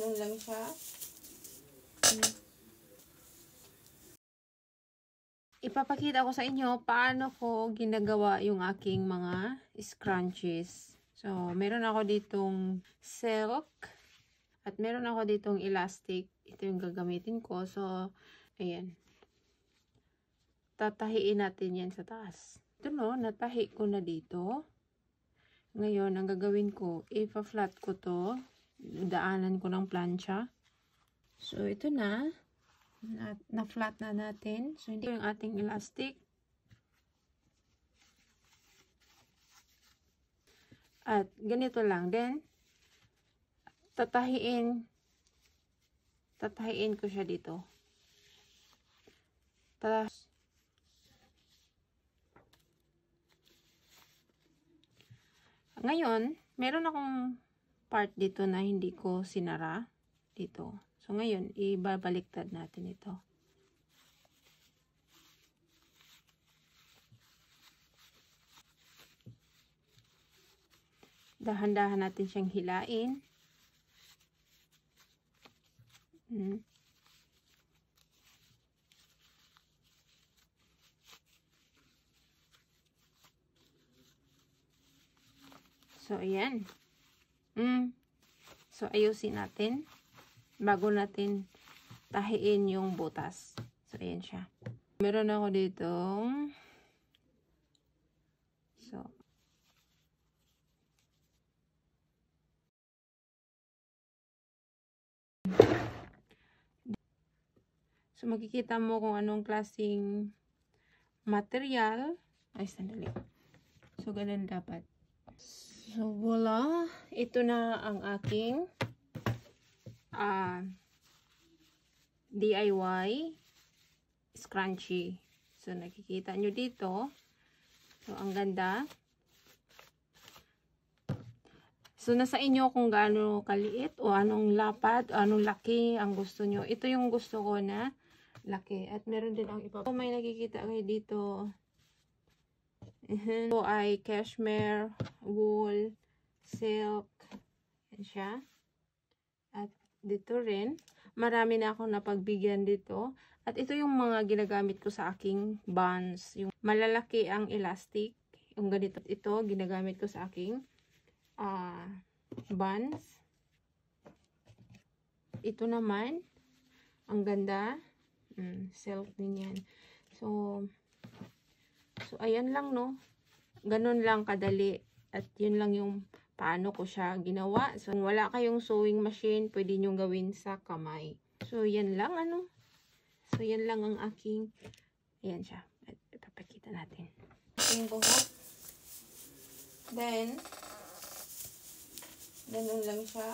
Ganun lang siya. Ipapakita ko sa inyo paano ko ginagawa yung aking mga scrunchies. So, meron ako ditong silk at meron ako ditong elastic. Ito yung gagamitin ko. So, ayan. Tatahiin natin yan sa taas. Ito no, natahi ko na dito. Ngayon, ang gagawin ko, ipa-flat ko to. Daanan ko ng plancha. So, ito na. Na-flat na natin. So, hindi yung ating elastic. At ganito lang. Then, tatahiin ko siya dito. Tapos, ngayon, meron akong part dito na hindi ko sinara dito. So, ngayon, ibabaliktad natin ito. Dahan-dahan natin siyang hilain. So, ayan. So, ayusin natin bago natin tahiin yung butas. So, ayan siya. Meron ako dito. So, makikita mo kung anong klaseng material. Ay, sandali. So, ganun dapat. So, voila. Ito na ang aking DIY scrunchie. So, nakikita nyo dito. So, ang ganda. So, nasa inyo kung gaano kaliit o anong lapad, o anong laki ang gusto nyo. Ito yung gusto ko na laki. At meron din ang iba. So, may nakikita kayo dito. Ito ay cashmere, wool, silk. Yan siya. At dito rin. Marami na akong napagbigyan dito. At ito yung mga ginagamit ko sa aking buns. Yung malalaki ang elastic. Yung ganito. Ito, ginagamit ko sa aking buns. Ito naman. Ang ganda. Silk din yan. So, ayan lang, no? Ganun lang kadali. At yun lang yung paano ko siya ginawa. So, kung wala kayong sewing machine, pwede nyo gawin sa kamay. So, yan lang, ano? So, yan lang ang aking, ayan siya. Ipapakita natin. Ating buhok. Then, ganun lang siya.